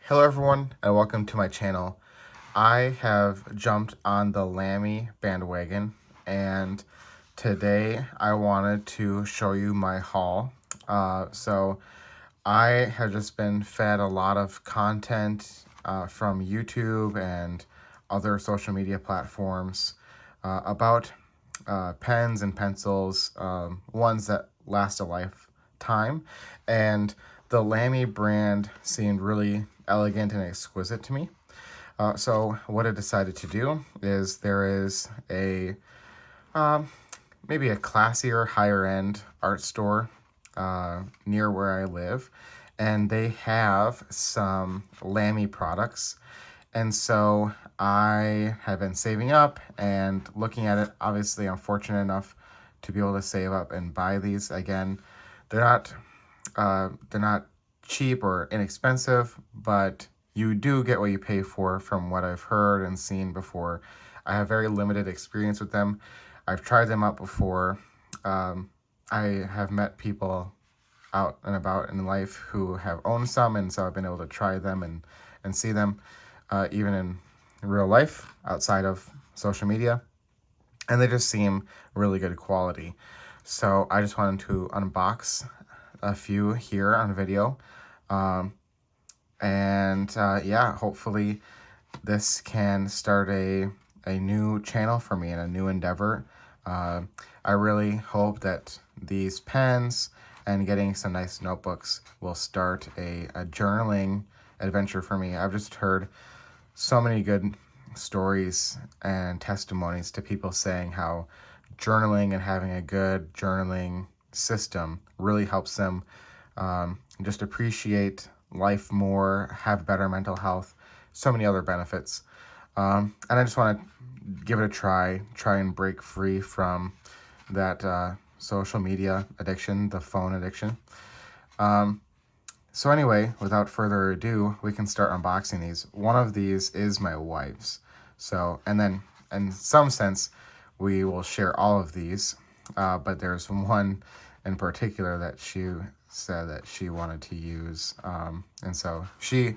Hello everyone and welcome to my channel. I have jumped on the Lamy bandwagon and today I wanted to show you my haul. So I have just been fed a lot of content from YouTube and other social media platforms about pens and pencils, ones that last a lifetime. And the Lamy brand seemed really elegant and exquisite to me. So what I decided to do is there is a maybe a classier, higher end art store near where I live, and they have some Lamy products. And so I have been saving up and looking at it. Obviously, I'm fortunate enough to be able to save up and buy these. Again, they're not cheap or inexpensive, but you do get what you pay for from what I've heard and seen before. I have very limited experience with them. I've tried them out before. I have met people out and about in life who have owned some, and so I've been able to try them and see them even in real life outside of social media, and they just seem really good quality. So I just wanted to unbox a few here on video, yeah, hopefully this can start a new channel for me and a new endeavor. I really hope that these pens and getting some nice notebooks will start a journaling adventure for me. I've just heard so many good stories and testimonies to people saying how journaling and having a good journaling system really helps them just appreciate life more, have better mental health, so many other benefits. And I just want to give it a try and break free from that social media addiction, the phone addiction. So anyway, without further ado, we can start unboxing these. One of these is my wife's. So, and then in some sense, we will share all of these, but there's one in particular that she said that she wanted to use. And so she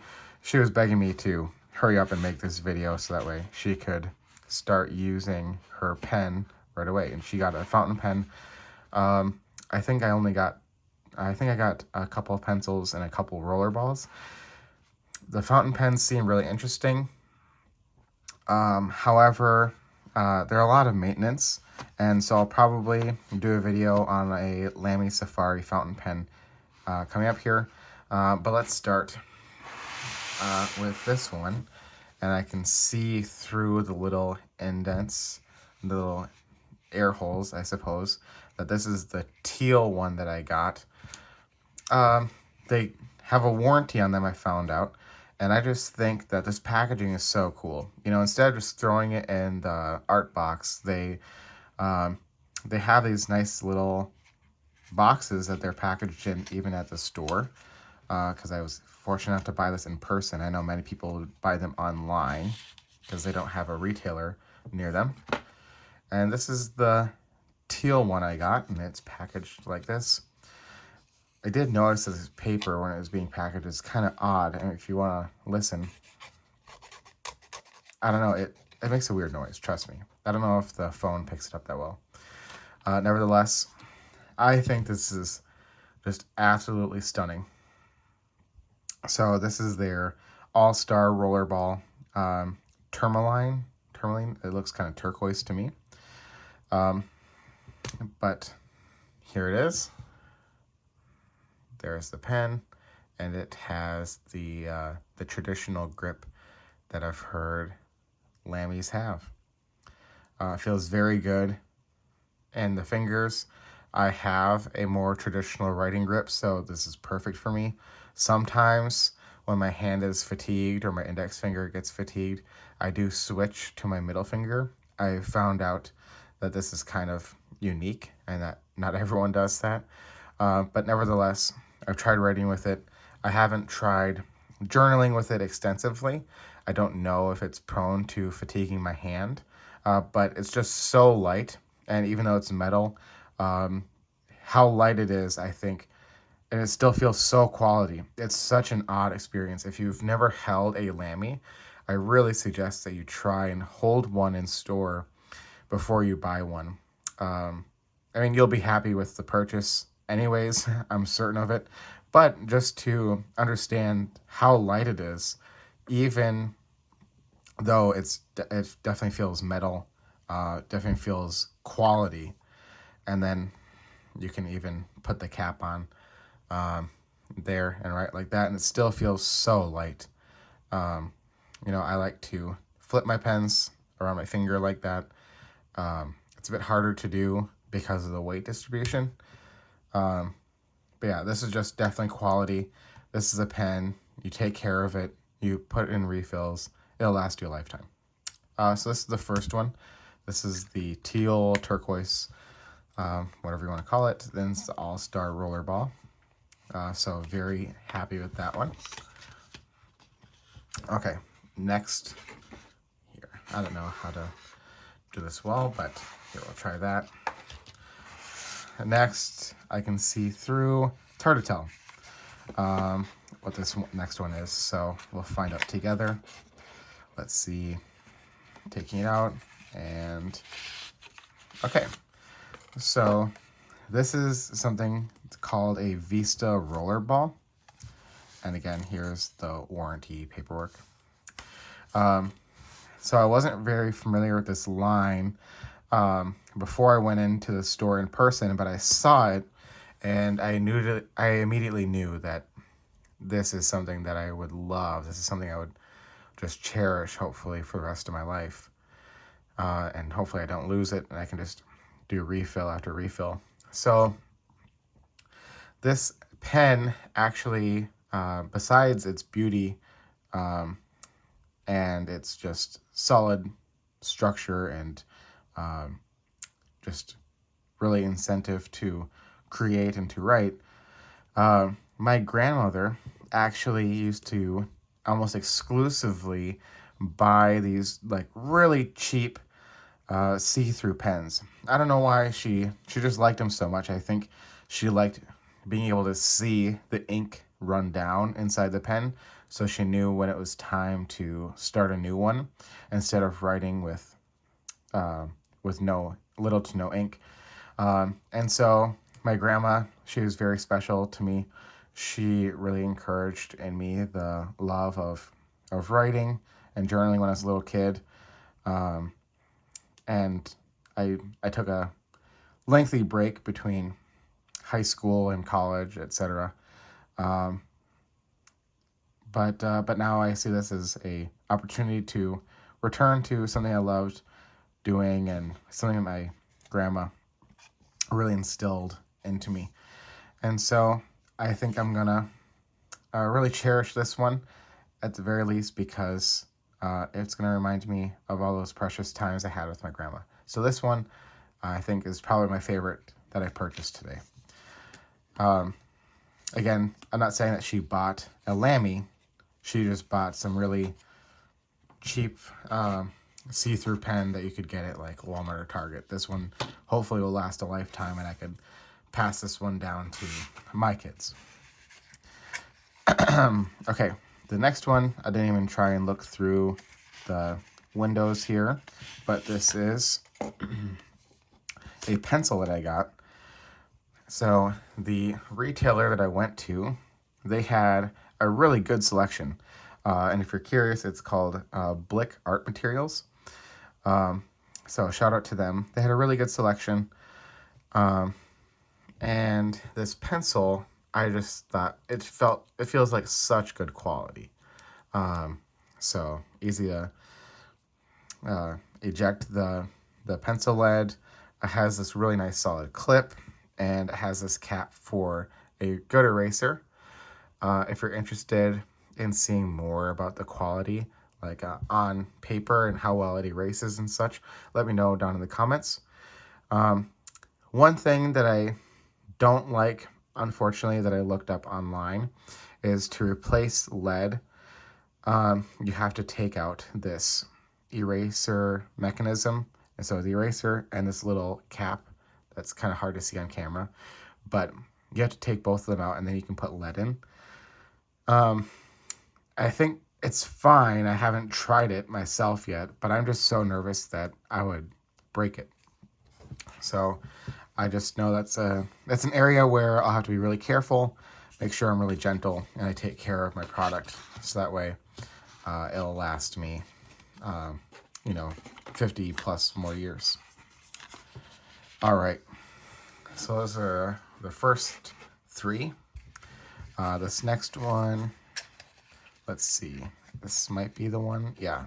was begging me to hurry up and make this video so that way she could start using her pen right away. And she got a fountain pen. I think I got a couple of pencils and a couple roller balls. The fountain pens seem really interesting. However, they're a lot of maintenance, and so I'll probably do a video on a Lamy Safari fountain pen coming up here. But let's start with this one, and I can see through the little indents, the little air holes, I suppose, that this is the teal one that I got. They have a warranty on them, I found out, and I just think that this packaging is so cool. You know, instead of just throwing it in the art box, they have these nice little boxes that they're packaged in even at the store, because I was fortunate enough to buy this in person. I know many people buy them online because they don't have a retailer near them. And this is the teal one I got, and it's packaged like this. I did notice that this paper, when it was being packaged, is kind of odd, and if you want to listen, I don't know, it makes a weird noise, trust me. I don't know if the phone picks it up that well. Nevertheless, I think this is just absolutely stunning. So this is their all-star rollerball tourmaline. It looks kind of turquoise to me. But here it is. There's the pen, and it has the traditional grip that I've heard Lamys have. It feels very good in the fingers. I have a more traditional writing grip, so this is perfect for me. Sometimes when my hand is fatigued or my index finger gets fatigued, I do switch to my middle finger. I found out that this is kind of unique and that not everyone does that. But nevertheless, I've tried writing with it. I haven't tried journaling with it extensively. I don't know if it's prone to fatiguing my hand, but it's just so light. And even though it's metal, how light it is, I think, and it still feels so quality. It's such an odd experience. If you've never held a Lamy, I really suggest that you try and hold one in store before you buy one. I mean, you'll be happy with the purchase anyways, I'm certain of it. But just to understand how light it is, even though it definitely feels metal, definitely feels quality, and then you can even put the cap on there and right like that, and it still feels so light. I like to flip my pens around my finger like that. It's a bit harder to do because of the weight distribution. But yeah, this is just definitely quality. This is a pen. You take care of it. You put it in refills. It'll last you a lifetime. So this is the first one. This is the teal turquoise, whatever you want to call it. Then it's the All-Star Rollerball. So very happy with that one. Okay, next here. I don't know how to do this well, but here, we'll try that. Next, I can see through. It's hard to tell what this next one is, so we'll find out together. Let's see. Taking it out, and okay. So this is something called a Vista Rollerball. And again, here's the warranty paperwork. So I wasn't very familiar with this line before I went into the store in person, but I saw it, and I immediately knew that this is something that I would love. This is something I would just cherish, hopefully, for the rest of my life. And hopefully I don't lose it, and I can just do refill after refill. So this pen actually, besides its beauty and its just solid structure and just really incentive to create and to write, my grandmother actually used to almost exclusively buy these like really cheap see-through pens. I don't know why she just liked them so much. I think she liked being able to see the ink run down inside the pen, so she knew when it was time to start a new one instead of writing with little to no ink. And so my grandma, she was very special to me. She really encouraged in me the love of writing and journaling when I was a little kid. And I took a lengthy break between high school and college, etc. But now I see this as a opportunity to return to something I loved doing and something that my grandma really instilled into me. And so I think I'm gonna really cherish this one at the very least, because it's gonna remind me of all those precious times I had with my grandma. So this one I think is probably my favorite that I purchased today. Again, I'm not saying that she bought a Lamy. She just bought some really cheap see-through pen that you could get at like Walmart or Target. This one hopefully will last a lifetime, and I could pass this one down to my kids. Okay, the next one, I didn't even try and look through the windows here, but this is a pencil that I got. So the retailer that I went to, they had a really good selection. And if you're curious, it's called Blick Art Materials. So shout out to them. They had a really good selection. And this pencil, I just thought it feels like such good quality. So easy to eject the pencil lead. It has this really nice solid clip, and it has this cap for a good eraser. If you're interested in seeing more about the quality, like on paper and how well it erases and such, let me know down in the comments. One thing that I don't like, unfortunately, that I looked up online is to replace lead. You have to take out this eraser mechanism. And so the eraser and this little cap, that's kind of hard to see on camera, but you have to take both of them out and then you can put lead in. I think it's fine. I haven't tried it myself yet, but I'm just so nervous that I would break it. So I just know that's an area where I'll have to be really careful, make sure I'm really gentle, and I take care of my product. So that way it'll last me, 50 plus more years. All right. So those are the first 3. This next one, let's see. This might be the one. Yeah.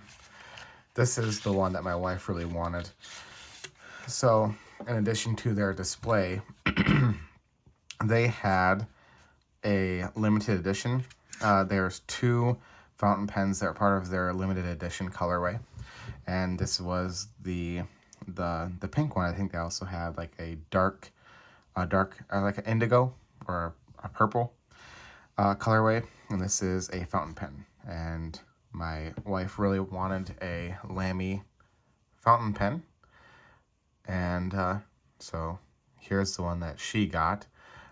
This is the one that my wife really wanted. So in addition to their display, they had a limited edition. There's 2 fountain pens that are part of their limited edition colorway. And this was the pink one. I think they also had like a dark, like an indigo or a purple colorway. And this is a fountain pen. And my wife really wanted a Lamy fountain pen. And so here's the one that she got.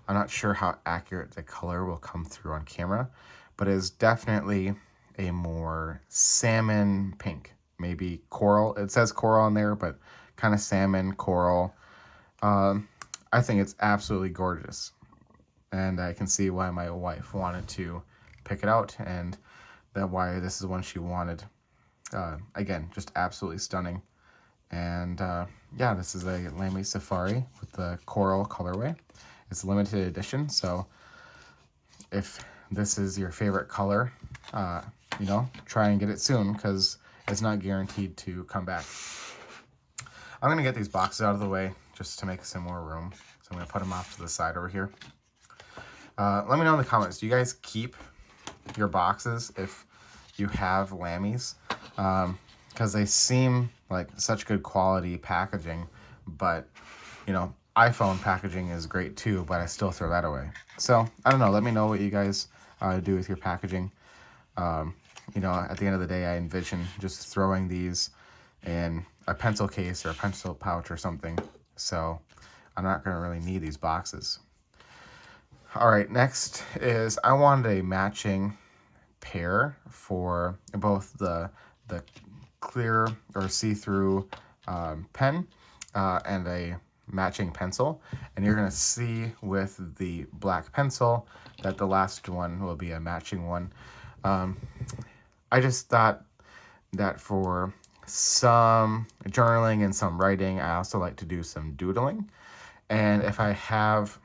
I'm not sure how accurate the color will come through on camera, but it is definitely a more salmon pink, maybe coral. It says coral on there, but kind of salmon, coral. I think it's absolutely gorgeous. And I can see why my wife wanted to pick it out, and that why this is the one she wanted. Again, just absolutely stunning. And yeah, this is a Lamy Safari with the coral colorway. It's limited edition, so if this is your favorite color, try and get it soon because it's not guaranteed to come back. I'm going to get these boxes out of the way just to make some more room. So I'm going to put them off to the side over here. Let me know in the comments, do you guys keep your boxes if you have Lamys? Because they seem like such good quality packaging, but iPhone packaging is great too, but I still throw that away. So I don't know, let me know what you guys do with your packaging. At the end of the day, I envision just throwing these in a pencil case or a pencil pouch or something, so I'm not going to really need these boxes. All right, next is I wanted a matching pair for both the clear or see-through pen and a matching pencil. And you're going to see with the black pencil that the last one will be a matching one. I just thought that for some journaling and some writing, I also like to do some doodling. And if I have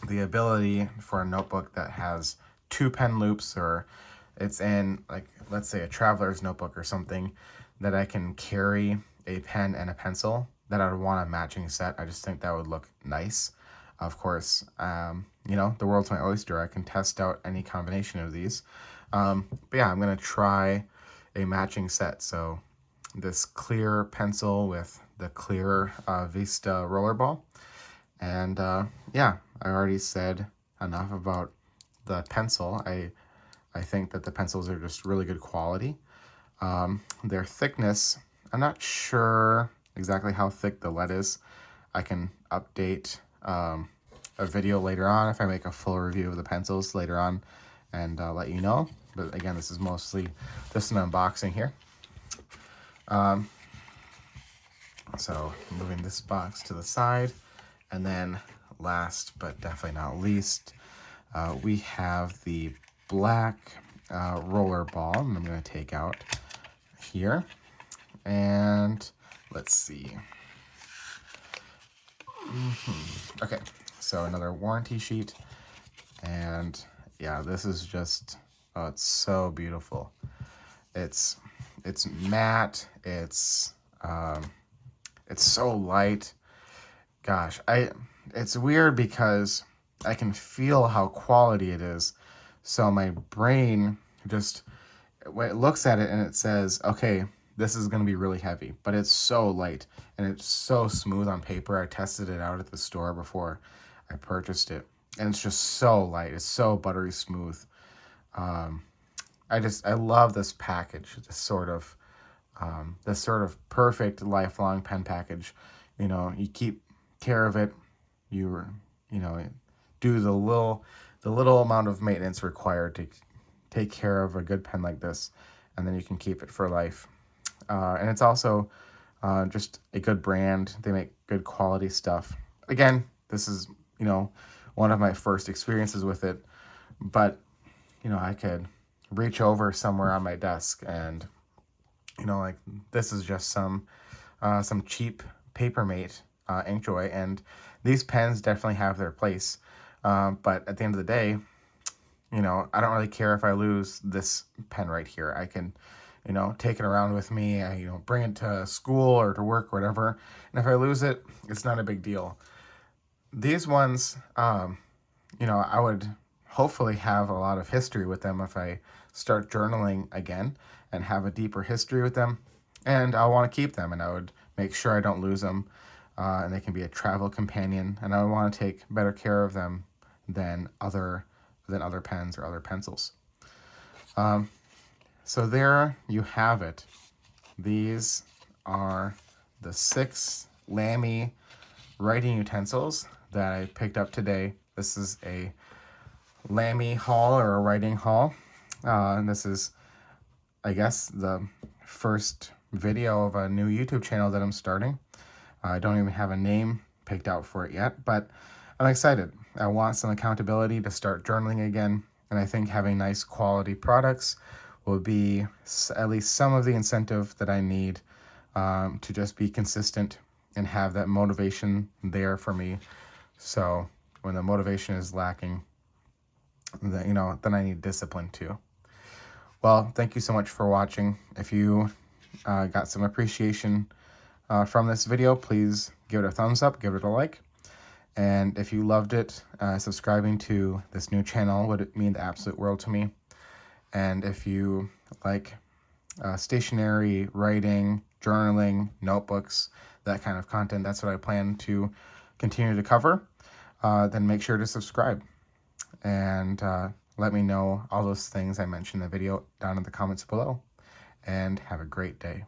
the ability for a notebook that has 2 pen loops, or it's in, like, let's say a traveler's notebook or something, that I can carry a pen and a pencil, that I would want a matching set. I just think that would look nice. Of course, the world's my oyster. I can test out any combination of these. But yeah, I'm going to try a matching set. So this clear pencil with the clear Vista rollerball. And yeah, I already said enough about the pencil. I think that the pencils are just really good quality. Their thickness, I'm not sure exactly how thick the lead is. I can update a video later on if I make a full review of the pencils later on and let you know. But again, this is mostly just an unboxing here. So moving this box to the side, and then last but definitely not least, we have the black roller ball, and I'm going to take out here, and let's see. Okay, so another warranty sheet, and yeah, this is just, oh, it's so beautiful. It's matte, it's so light. Gosh, it's weird because I can feel how quality it is. So my brain just, when it looks at it and it says, okay, this is going to be really heavy, but it's so light and it's so smooth on paper. I tested it out at the store before I purchased it, and it's just so light. It's so buttery smooth. I love this package, this sort of perfect lifelong pen package. You keep care of it. do the little amount of maintenance required to take care of a good pen like this, and then you can keep it for life. And it's also just a good brand. They make good quality stuff. Again, this is, one of my first experiences with it, but, I could reach over somewhere on my desk and, like this is just some cheap Papermate Inkjoy, and these pens definitely have their place. But at the end of the day, I don't really care if I lose this pen right here. I can, take it around with me. I, bring it to school or to work or whatever. And if I lose it, it's not a big deal. These ones, I would hopefully have a lot of history with them if I start journaling again and have a deeper history with them. And I'll want to keep them, and I would make sure I don't lose them. And they can be a travel companion, and I would want to take better care of them than other pens or other pencils. So there you have it. These are the 6 Lamy writing utensils that I picked up today. This is a Lamy haul, or a writing haul. And this is, I guess, the first video of a new YouTube channel that I'm starting. I don't even have a name picked out for it yet, but I'm excited. I want some accountability to start journaling again, and I think having nice quality products will be at least some of the incentive that I need to just be consistent and have that motivation there for me. So when the motivation is lacking, then I need discipline too. Well, thank you so much for watching. If you got some appreciation from this video, please give it a thumbs up, give it a like. And if you loved it, subscribing to this new channel would mean the absolute world to me. And if you like stationery, writing, journaling, notebooks, that kind of content, that's what I plan to continue to cover, then make sure to subscribe. And let me know all those things I mentioned in the video down in the comments below. And have a great day.